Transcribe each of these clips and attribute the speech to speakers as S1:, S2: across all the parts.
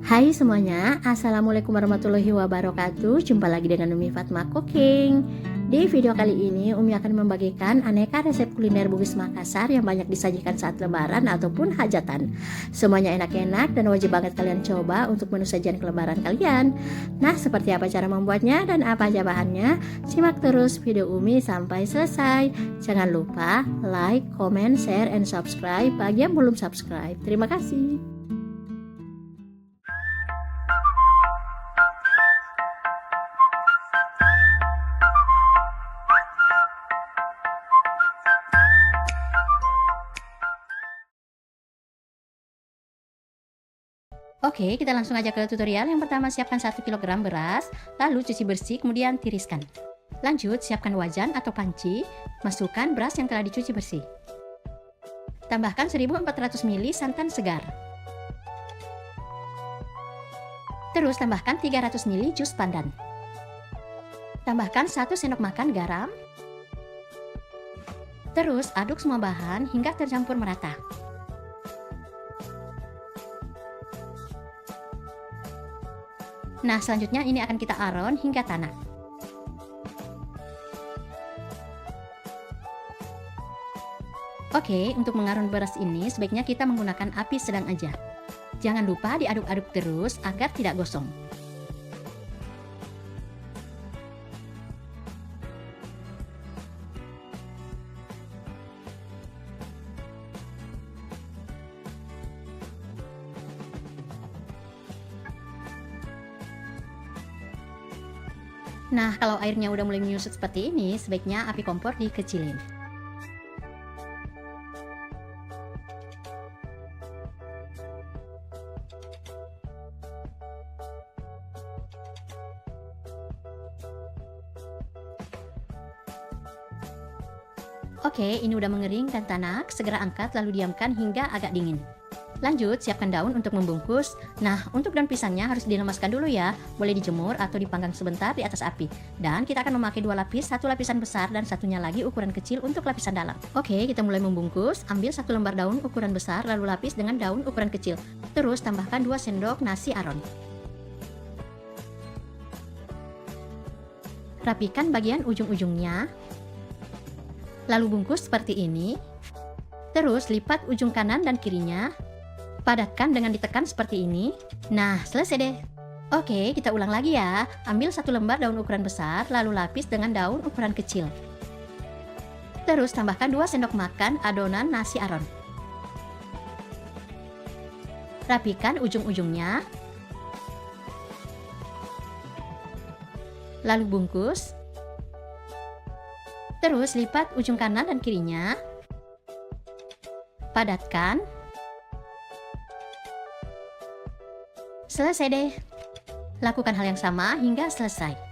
S1: Hai semuanya, Assalamualaikum warahmatullahi wabarakatuh. Jumpa lagi dengan Umi Fatma Cooking. Di video kali ini Umi akan membagikan aneka resep kuliner Bugis Makassar yang banyak disajikan saat lebaran ataupun hajatan. Semuanya enak-enak dan wajib banget kalian coba untuk menu sajian kelebaran kalian. Nah, seperti apa cara membuatnya dan apa aja bahannya? Simak terus video Umi sampai selesai. Jangan lupa like, comment, share, and subscribe bagi yang belum subscribe. Terima kasih. Oke, kita langsung aja ke tutorial. Yang pertama, siapkan 1 kg beras, lalu cuci bersih, kemudian tiriskan. Lanjut, siapkan wajan atau panci, masukkan beras yang telah dicuci bersih. Tambahkan 1400 ml santan segar. Terus tambahkan 300 ml jus pandan. Tambahkan 1 sendok makan garam. Terus aduk semua bahan hingga tercampur merata. Nah, selanjutnya ini akan kita aron hingga tanak. Oke, untuk mengaron beras ini sebaiknya kita menggunakan api sedang aja. Jangan lupa diaduk-aduk terus agar tidak gosong. Nah, kalau airnya udah mulai menyusut seperti ini, sebaiknya api kompor dikecilin. Oke, ini udah mengering dan tanak, segera angkat lalu diamkan hingga agak dingin. Lanjut, siapkan daun untuk membungkus. Nah, untuk daun pisangnya harus dilemaskan dulu ya. Boleh dijemur atau dipanggang sebentar di atas api. Dan kita akan memakai 2 lapis, 1 lapisan besar dan satunya lagi ukuran kecil untuk lapisan dalam. Oke, kita mulai membungkus. Ambil 1 lembar daun ukuran besar lalu lapis dengan daun ukuran kecil. Terus tambahkan 2 sendok nasi aron. Rapikan bagian ujung-ujungnya. Lalu bungkus seperti ini. Terus lipat ujung kanan dan kirinya. Padatkan dengan ditekan seperti ini. Nah, selesai deh. Oke, kita ulang lagi ya. Ambil 1 lembar daun ukuran besar, lalu lapis dengan daun ukuran kecil. Terus tambahkan 2 sendok makan adonan nasi aron. Rapikan ujung-ujungnya. Lalu bungkus. Terus lipat ujung kanan dan kirinya. Padatkan. Selesai deh. Lakukan hal yang sama hingga selesai.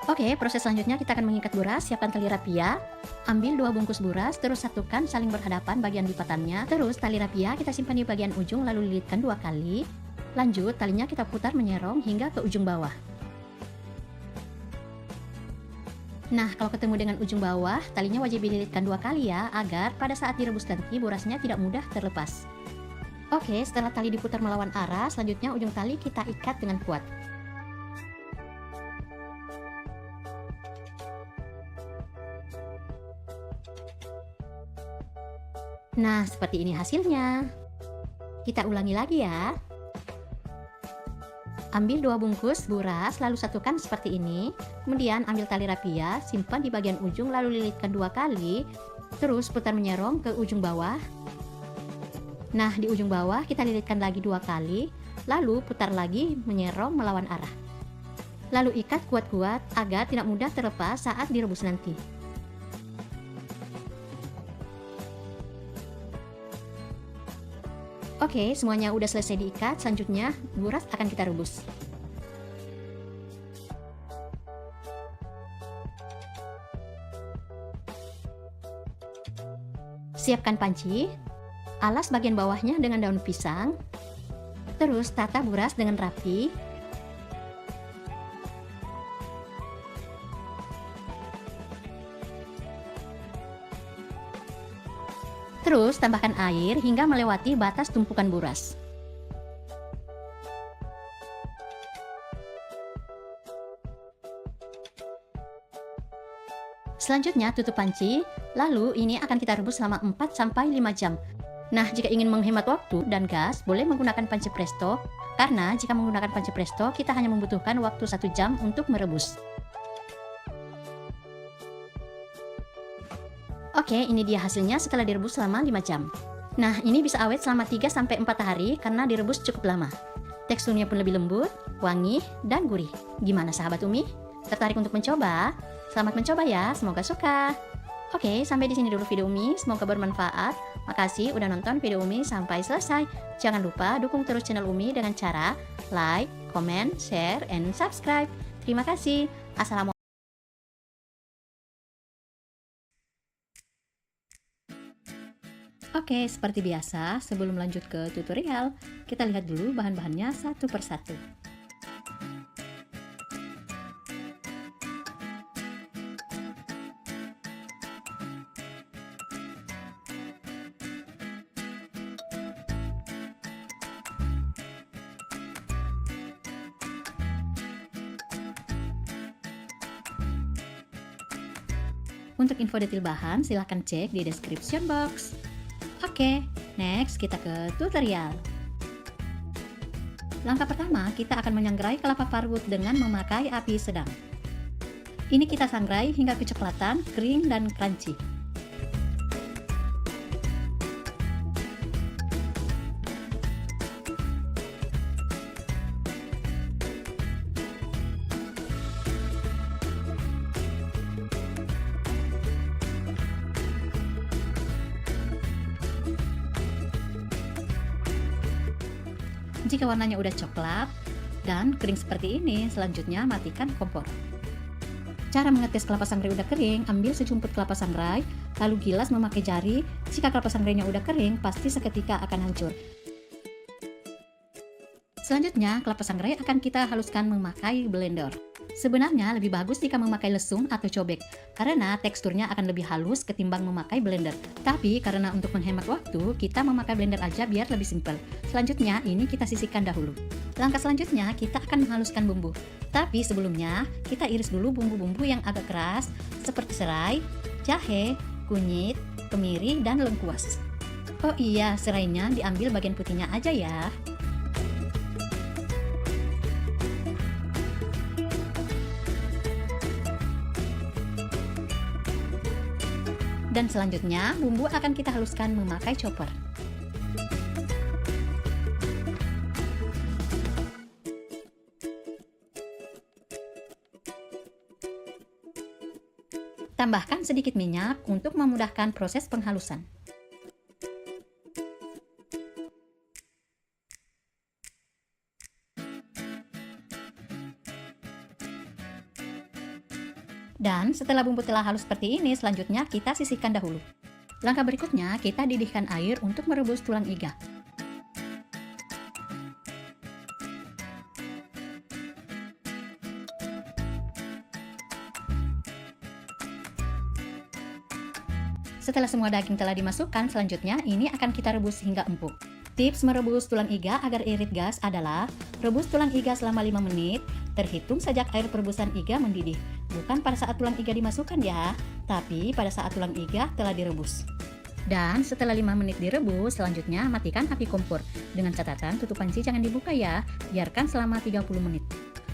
S1: Oke, proses selanjutnya kita akan mengikat beras. Siapkan tali rapia. Ambil 2 bungkus beras, terus satukan saling berhadapan bagian lipatannya. Terus tali rapia kita simpan di bagian ujung lalu lilitkan 2 kali. Lanjut, talinya kita putar menyerong hingga ke ujung bawah. Nah, kalau ketemu dengan ujung bawah, talinya wajib dililitkan 2 kali ya, agar pada saat direbus nanti berasnya tidak mudah terlepas. Oke, setelah tali diputar melawan arah, selanjutnya ujung tali kita ikat dengan kuat. Nah, seperti ini hasilnya. Kita ulangi lagi ya. Ambil 2 bungkus beras, lalu satukan seperti ini. Kemudian ambil tali rapia, simpan di bagian ujung lalu lilitkan 2 kali. Terus putar menyerong ke ujung bawah. Nah, di ujung bawah kita lilitkan lagi 2 kali. Lalu putar lagi menyerong melawan arah. Lalu ikat kuat-kuat agar tidak mudah terlepas saat direbus nanti. Oke, semuanya udah selesai diikat. Selanjutnya beras akan kita rebus. Siapkan panci, alas bagian bawahnya dengan daun pisang, terus tata buras dengan rapi. Terus tambahkan air hingga melewati batas tumpukan buras. Selanjutnya tutup panci, lalu ini akan kita rebus selama 4-5 jam. Nah, jika ingin menghemat waktu dan gas, boleh menggunakan panci presto, karena jika menggunakan panci presto, kita hanya membutuhkan waktu 1 jam untuk merebus. Oke, ini dia hasilnya setelah direbus selama 5 jam. Nah, ini bisa awet selama 3-4 hari karena direbus cukup lama. Teksturnya pun lebih lembut, wangi, dan gurih. Gimana sahabat Umi? Tertarik untuk mencoba? Selamat mencoba ya, semoga suka. Oke, sampai di sini dulu video Umi, semoga bermanfaat. Makasih udah nonton video Umi sampai selesai. Jangan lupa dukung terus channel Umi dengan cara like, comment, share, and subscribe. Terima kasih. Assalamualaikum. Oke, seperti biasa, sebelum lanjut ke tutorial, kita lihat dulu bahan-bahannya satu persatu. Untuk info detail bahan, silahkan cek di description box. Oke, next kita ke tutorial. Langkah pertama, kita akan menyangrai kelapa parut dengan memakai api sedang. Ini kita sangrai hingga kecoklatan, kering, dan crunchy. Jika warnanya udah coklat dan kering seperti ini, selanjutnya matikan kompor. Cara mengetes kelapa sangrai udah kering, ambil sejumput kelapa sangrai, lalu gilas memakai jari. Jika kelapa sangrainya udah kering, pasti seketika akan hancur. Selanjutnya, kelapa sangrai akan kita haluskan memakai blender. Sebenarnya lebih bagus jika memakai lesung atau cobek, karena teksturnya akan lebih halus ketimbang memakai blender. Tapi karena untuk menghemat waktu, kita memakai blender aja biar lebih simpel. Selanjutnya, ini kita sisihkan dahulu. Langkah selanjutnya, kita akan menghaluskan bumbu. Tapi sebelumnya, kita iris dulu bumbu-bumbu yang agak keras, seperti serai, jahe, kunyit, kemiri, dan lengkuas. Oh iya, serainya diambil bagian putihnya aja ya. Dan selanjutnya, bumbu akan kita haluskan memakai chopper. Tambahkan sedikit minyak untuk memudahkan proses penghalusan. Dan setelah bumbu telah halus seperti ini, selanjutnya kita sisihkan dahulu. Langkah berikutnya, kita didihkan air untuk merebus tulang iga. Setelah semua daging telah dimasukkan, selanjutnya ini akan kita rebus hingga empuk. Tips merebus tulang iga agar irit gas adalah rebus tulang iga selama 5 menit, terhitung sejak air perebusan iga mendidih. Bukan pada saat tulang iga dimasukkan ya, tapi pada saat tulang iga telah direbus. Dan setelah 5 menit direbus, selanjutnya matikan api kompor. Dengan catatan tutup panci jangan dibuka ya, biarkan selama 30 menit.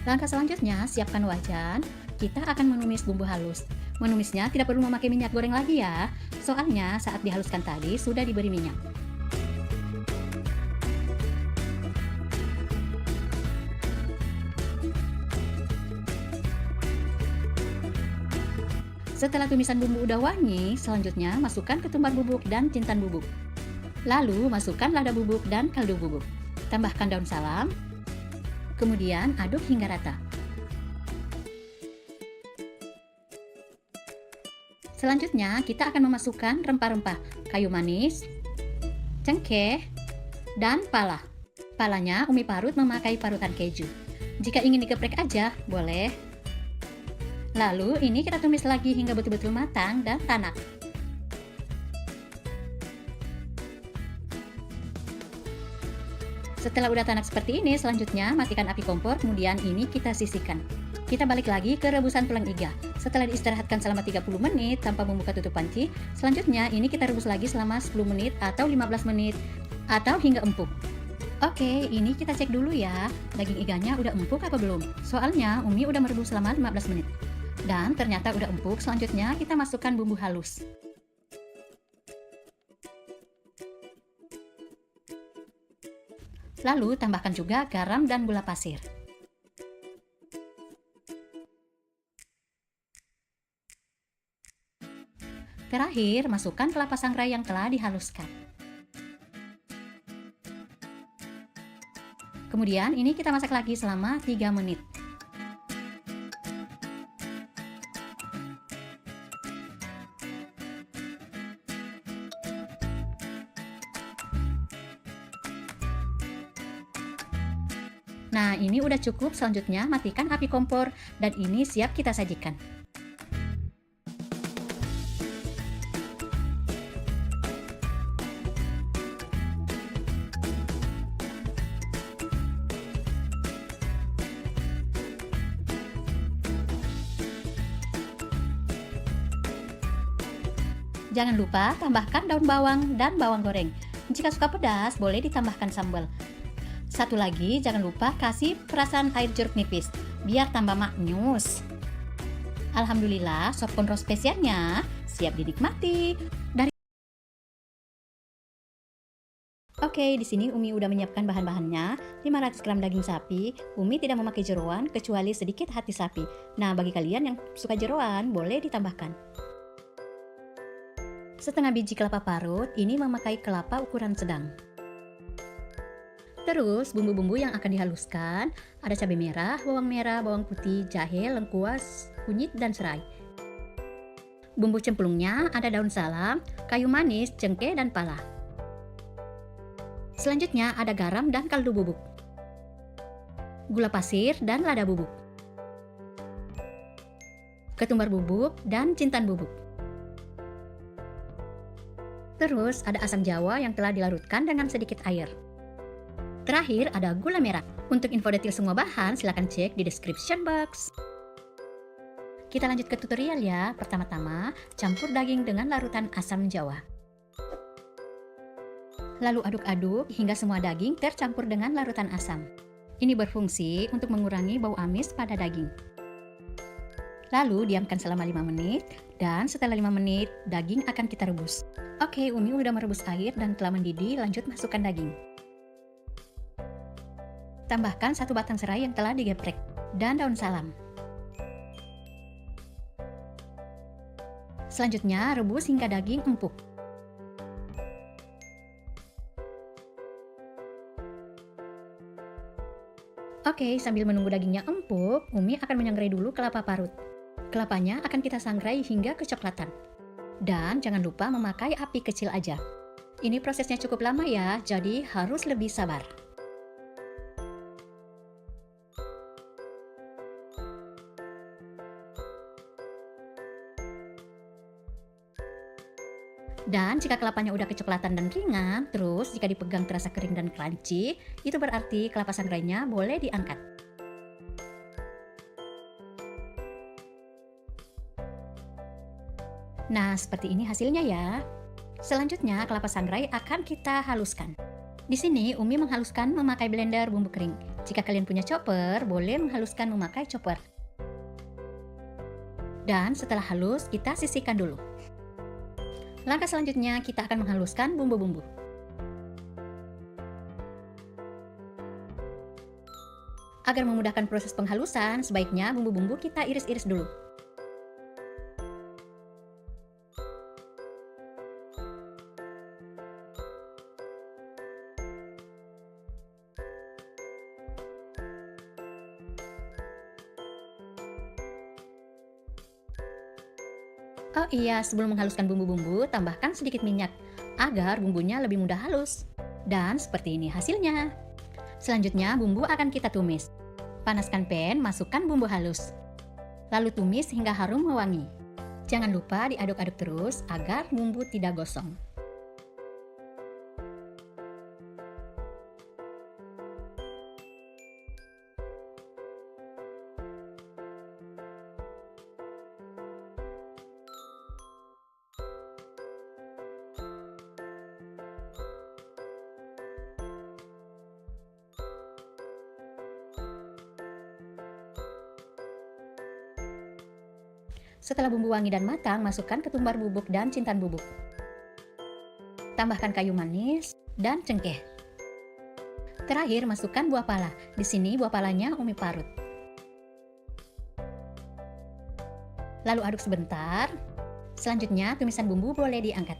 S1: Langkah selanjutnya, siapkan wajan. Kita akan menumis bumbu halus. Menumisnya tidak perlu memakai minyak goreng lagi ya, soalnya saat dihaluskan tadi sudah diberi minyak. Setelah tumisan bumbu udah wangi, selanjutnya masukkan ketumbar bubuk dan jintan bubuk. Lalu masukkan lada bubuk dan kaldu bubuk. Tambahkan daun salam. Kemudian aduk hingga rata. Selanjutnya, kita akan memasukkan rempah-rempah, kayu manis, cengkeh, dan pala. Palanya Umi parut memakai parutan keju. Jika ingin digeprek aja, boleh. Lalu ini kita tumis lagi hingga betul-betul matang dan tanak. Setelah udah tanak seperti ini, selanjutnya matikan api kompor, kemudian ini kita sisihkan. Kita balik lagi ke rebusan tulang iga. Setelah diistirahatkan selama 30 menit tanpa membuka tutup panci, selanjutnya ini kita rebus lagi selama 10 menit atau 15 menit atau hingga empuk. Oke, ini kita cek dulu ya, daging iganya udah empuk apa belum? Soalnya Umi udah merebus selama 15 menit. Dan ternyata udah empuk, selanjutnya kita masukkan bumbu halus. Lalu tambahkan juga garam dan gula pasir. Terakhir, masukkan kelapa sangrai yang telah dihaluskan. Kemudian ini kita masak lagi selama 3 menit. Nah, ini udah cukup, selanjutnya matikan api kompor dan ini siap kita sajikan. Jangan lupa tambahkan daun bawang dan bawang goreng. Jika suka pedas, boleh ditambahkan sambal. Satu lagi, jangan lupa kasih perasan air jeruk nipis, biar tambah maknyus. Alhamdulillah, sop konro spesialnya siap dinikmati. Oke, di sini Umi udah menyiapkan bahan-bahannya. 500 gram daging sapi. Umi tidak memakai jeroan kecuali sedikit hati sapi. Nah, bagi kalian yang suka jeroan, boleh ditambahkan. Setengah biji kelapa parut, ini memakai kelapa ukuran sedang. Terus bumbu-bumbu yang akan dihaluskan, ada cabai merah, bawang putih, jahe, lengkuas, kunyit, dan serai. Bumbu cemplungnya ada daun salam, kayu manis, cengkeh, dan pala. Selanjutnya ada garam dan kaldu bubuk, gula pasir dan lada bubuk, ketumbar bubuk, dan jintan bubuk. Terus ada asam jawa yang telah dilarutkan dengan sedikit air. Terakhir ada gula merah. Untuk info detail semua bahan silahkan cek di description box. Kita lanjut ke tutorial ya. Pertama-tama campur daging dengan larutan asam jawa. Lalu aduk-aduk hingga semua daging tercampur dengan larutan asam. Ini berfungsi untuk mengurangi bau amis pada daging. Lalu diamkan selama 5 menit dan setelah 5 menit daging akan kita rebus. Oke, Umi udah merebus air dan telah mendidih, lanjut masukkan daging. Tambahkan 1 batang serai yang telah digeprek dan daun salam. Selanjutnya rebus hingga daging empuk. Oke, sambil menunggu dagingnya empuk, Umi akan menyangrai dulu kelapa parut. Kelapanya akan kita sangrai hingga kecoklatan. Dan jangan lupa memakai api kecil aja. Ini prosesnya cukup lama ya, jadi harus lebih sabar. Dan jika kelapanya udah kecoklatan dan ringan, terus jika dipegang terasa kering dan crunchy, itu berarti kelapa sangrainya boleh diangkat. Nah, seperti ini hasilnya ya. Selanjutnya, kelapa sangrai akan kita haluskan. Di sini, Umi menghaluskan memakai blender bumbu kering. Jika kalian punya chopper, boleh menghaluskan memakai chopper. Dan setelah halus, kita sisihkan dulu. Langkah selanjutnya, kita akan menghaluskan bumbu-bumbu. Agar memudahkan proses penghalusan, sebaiknya bumbu-bumbu kita iris-iris dulu.
S2: Oh iya, sebelum menghaluskan bumbu-bumbu, tambahkan sedikit minyak agar bumbunya lebih mudah halus. Dan seperti ini hasilnya. Selanjutnya, bumbu akan kita tumis. Panaskan pan, masukkan bumbu halus. Lalu tumis hingga harum mewangi. Jangan lupa diaduk-aduk terus agar bumbu tidak gosong. Setelah bumbu wangi dan matang, masukkan ketumbar bubuk dan jintan bubuk. Tambahkan kayu manis dan cengkeh. Terakhir, masukkan buah pala. Di sini buah palanya Umi parut. Lalu aduk sebentar. Selanjutnya, tumisan bumbu boleh diangkat.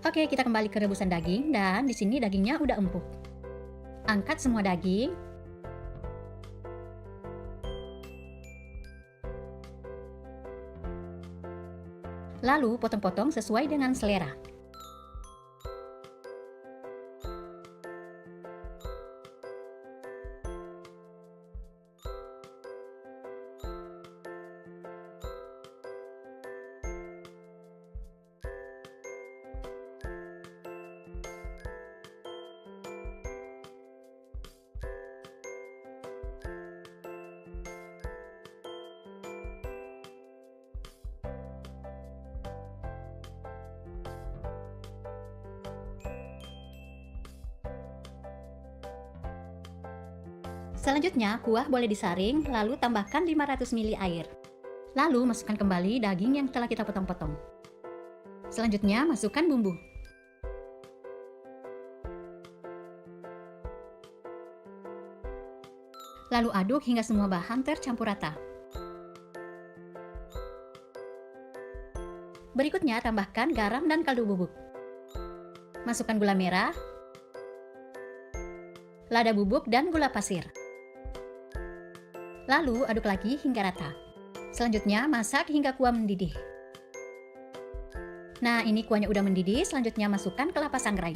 S2: Oke, kita kembali ke rebusan daging dan di sini dagingnya udah empuk. Angkat semua daging. Lalu potong-potong sesuai dengan selera. Selanjutnya, kuah boleh disaring, lalu tambahkan 500 ml air. Lalu masukkan kembali daging yang telah kita potong-potong. Selanjutnya, masukkan bumbu. Lalu aduk hingga semua bahan tercampur rata. Berikutnya, tambahkan garam dan kaldu bubuk. Masukkan gula merah, lada bubuk, dan gula pasir. Lalu aduk lagi hingga rata. Selanjutnya masak hingga kuah mendidih. Nah, ini kuahnya udah mendidih, selanjutnya masukkan kelapa sangrai.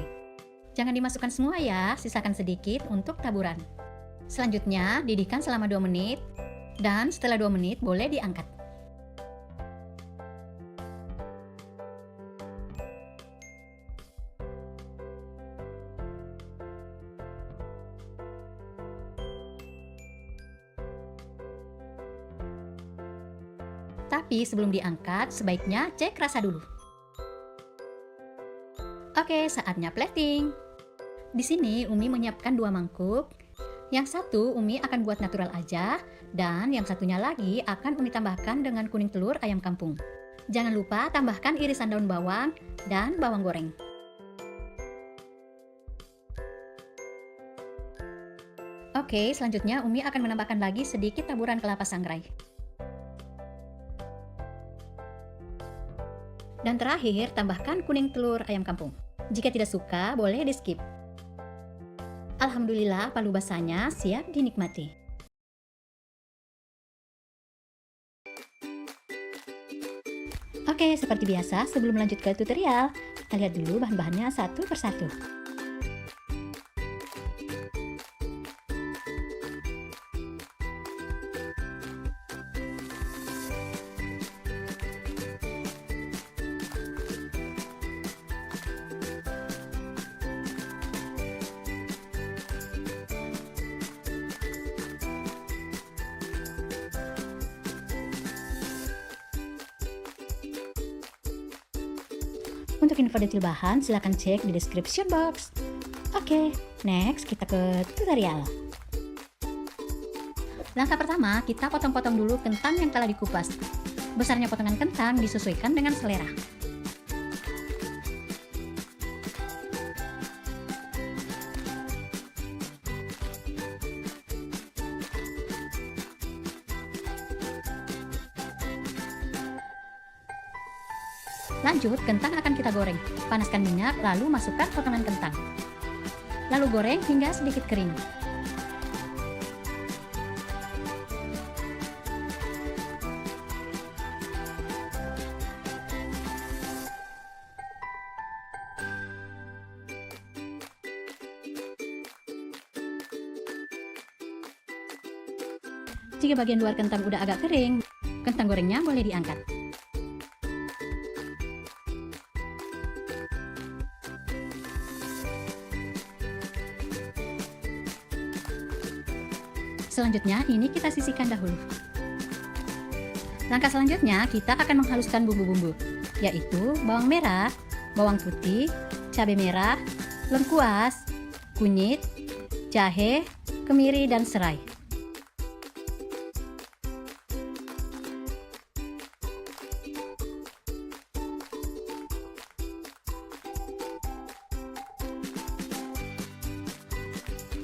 S2: Jangan dimasukkan semua ya, sisakan sedikit untuk taburan. Selanjutnya didihkan selama 2 menit, dan setelah 2 menit boleh diangkat. Tapi sebelum diangkat, sebaiknya cek rasa dulu. Oke, saatnya plating. Di sini Umi menyiapkan 2 mangkuk. Yang satu Umi akan buat natural aja, dan yang satunya lagi akan Umi tambahkan dengan kuning telur ayam kampung. Jangan lupa tambahkan irisan daun bawang dan bawang goreng. Oke, selanjutnya Umi akan menambahkan lagi sedikit taburan kelapa sangrai. Dan terakhir, tambahkan kuning telur ayam kampung. Jika tidak suka, boleh di-skip. Alhamdulillah, palu basahnya siap dinikmati. Oke, seperti biasa, sebelum lanjut ke tutorial, kita lihat dulu bahan-bahannya satu persatu. Untuk info detail bahan, silahkan cek di description box. Oke, next kita ke tutorial. Langkah pertama, kita potong-potong dulu kentang yang telah dikupas. Besarnya potongan kentang disesuaikan dengan selera. Lanjut, kentang akan kita goreng. Panaskan minyak, lalu masukkan potongan kentang. Lalu goreng hingga sedikit kering. Jika bagian luar kentang udah agak kering, kentang gorengnya boleh diangkat. Selanjutnya, ini kita sisihkan dahulu. Langkah selanjutnya, kita akan menghaluskan bumbu-bumbu, yaitu bawang merah, bawang putih, cabai merah, lengkuas, kunyit, jahe, kemiri, dan serai.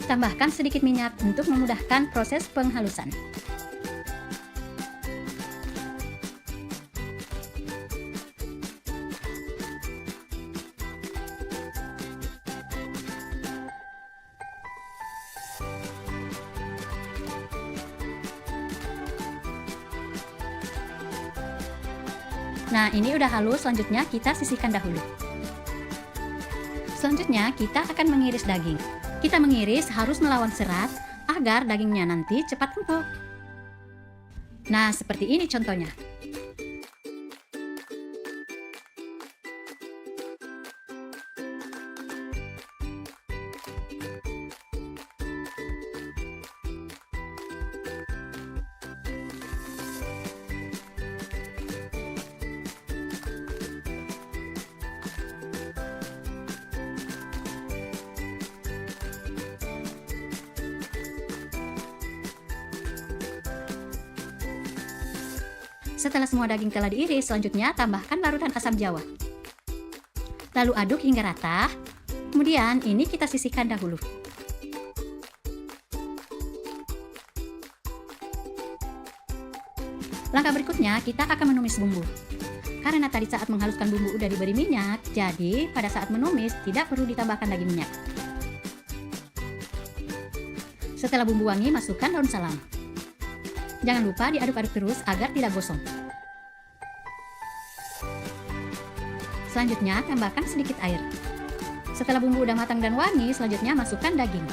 S2: Tambahkan sedikit minyak untuk memudahkan proses penghalusan. Nah, ini udah halus, selanjutnya kita sisihkan dahulu. Selanjutnya, kita akan mengiris daging. Kita mengiris harus melawan serat agar dagingnya nanti cepat empuk. Nah, seperti ini contohnya. Setelah semua daging telah diiris, selanjutnya tambahkan larutan asam jawa. Lalu aduk hingga rata. Kemudian ini kita sisihkan dahulu. Langkah berikutnya kita akan menumis bumbu. Karena tadi saat menghaluskan bumbu udah diberi minyak, jadi pada saat menumis tidak perlu ditambahkan lagi minyak. Setelah bumbu wangi, masukkan daun salam. Jangan lupa diaduk-aduk terus agar tidak gosong. Selanjutnya tambahkan sedikit air. Setelah bumbu udah matang dan wangi, selanjutnya masukkan daging.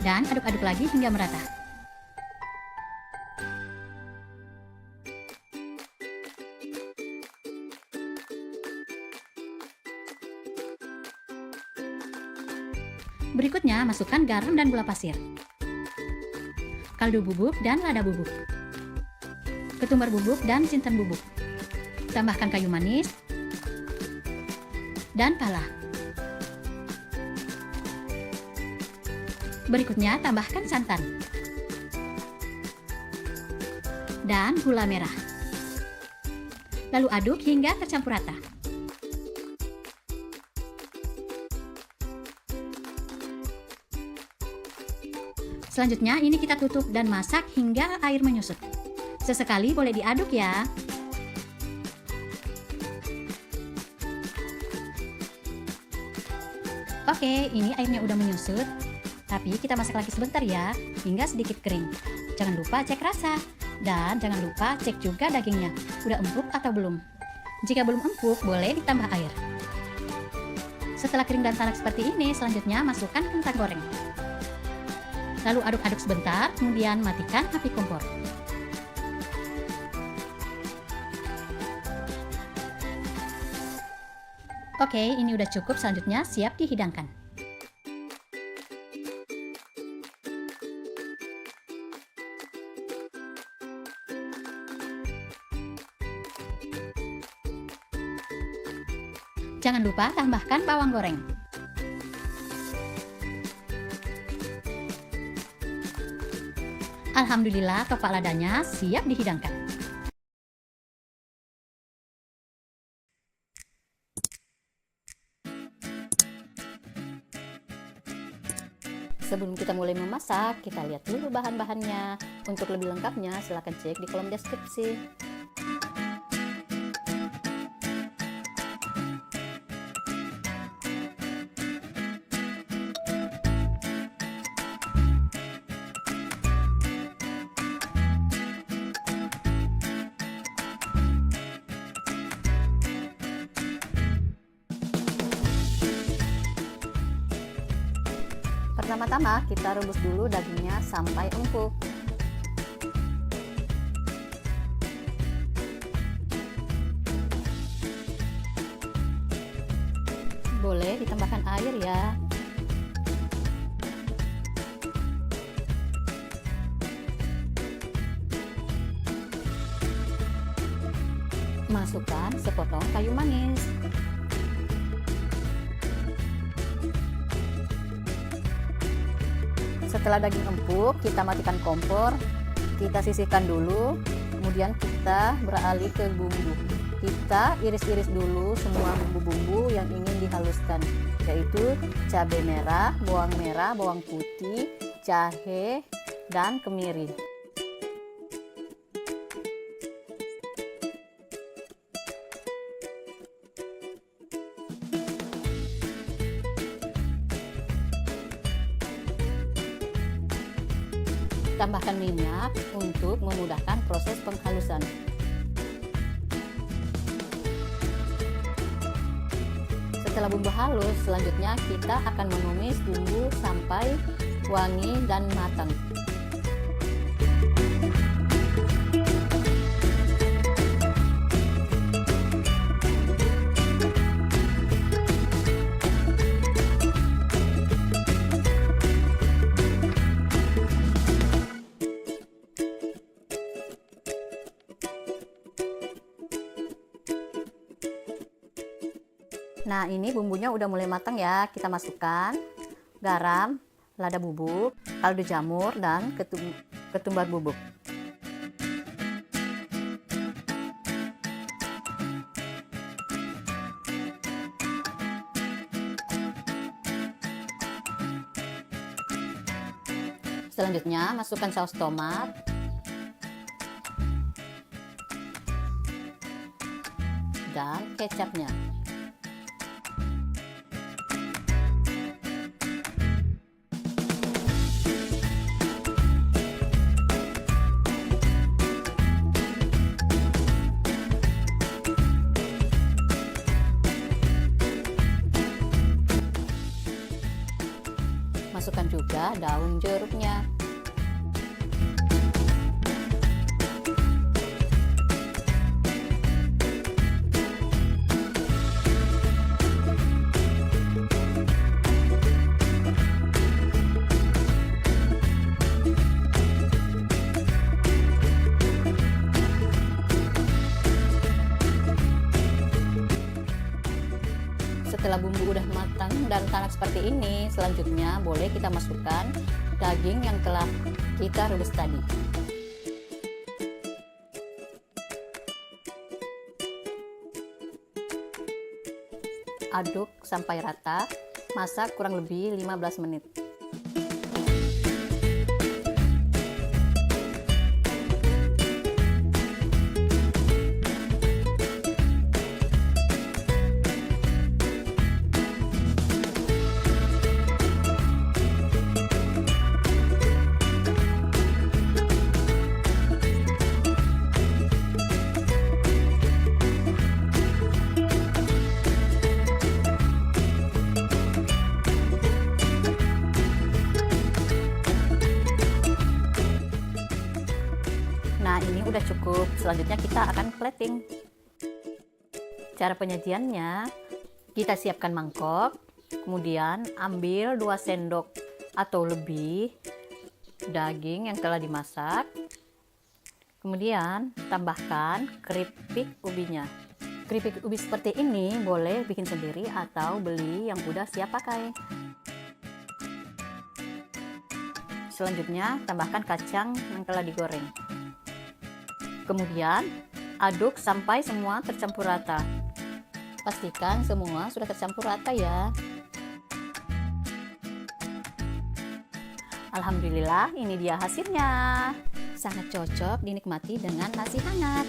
S2: Dan aduk-aduk lagi hingga merata. Berikutnya, masukkan garam dan gula pasir, kaldu bubuk dan lada bubuk, ketumbar bubuk dan jinten bubuk. Tambahkan kayu manis dan pala. Berikutnya, tambahkan santan dan gula merah. Lalu aduk hingga tercampur rata. Selanjutnya ini kita tutup dan masak hingga air menyusut. Sesekali boleh diaduk ya. Oke, ini airnya udah menyusut. Tapi kita masak lagi sebentar ya, hingga sedikit kering. Jangan lupa cek rasa. Dan jangan lupa cek juga dagingnya, udah empuk atau belum. Jika belum empuk, boleh ditambah air. Setelah kering dan tanak seperti ini, selanjutnya masukkan kentang goreng. Lalu aduk-aduk sebentar, kemudian matikan api kompor. Oke, ini udah cukup, selanjutnya siap dihidangkan. Jangan lupa tambahkan bawang goreng. Alhamdulillah, topak ladanya siap dihidangkan. Sebelum kita mulai memasak, kita lihat dulu bahan-bahannya. Untuk lebih lengkapnya, silahkan cek di kolom deskripsi. Pertama-tama kita rebus dulu dagingnya sampai empuk. Boleh ditambahkan air ya. Masukkan sepotong kayu manis. Setelah daging empuk, kita matikan kompor, kita sisihkan dulu, kemudian kita beralih ke bumbu. Kita iris-iris dulu semua bumbu-bumbu yang ingin dihaluskan, yaitu cabai merah, bawang putih, jahe, dan kemiri. Tambahkan minyak untuk memudahkan proses penghalusan. Setelah bumbu halus, selanjutnya kita akan menumis bumbu sampai wangi dan matang. Nah, ini bumbunya udah mulai matang ya. Kita masukkan garam, lada bubuk, kaldu jamur, dan ketumbar bubuk. Selanjutnya, masukkan saus tomat, dan kecapnya. Masukkan juga daun jeruknya. Setelah bumbu udah matang dan tanak seperti ini, selanjutnya boleh kita masukkan daging yang telah kita rebus tadi. Aduk sampai rata, masak kurang lebih 15 menit. Nah, ini udah cukup. Selanjutnya kita akan plating. Cara penyajiannya, kita siapkan mangkok, kemudian ambil 2 sendok atau lebih daging yang telah dimasak. Kemudian tambahkan keripik ubinya. Keripik ubi seperti ini boleh bikin sendiri atau beli yang udah siap pakai. Selanjutnya tambahkan kacang yang telah digoreng. Kemudian aduk sampai semua tercampur rata. Pastikan semua sudah tercampur rata ya. Alhamdulillah, ini dia hasilnya. Sangat cocok dinikmati dengan nasi hangat.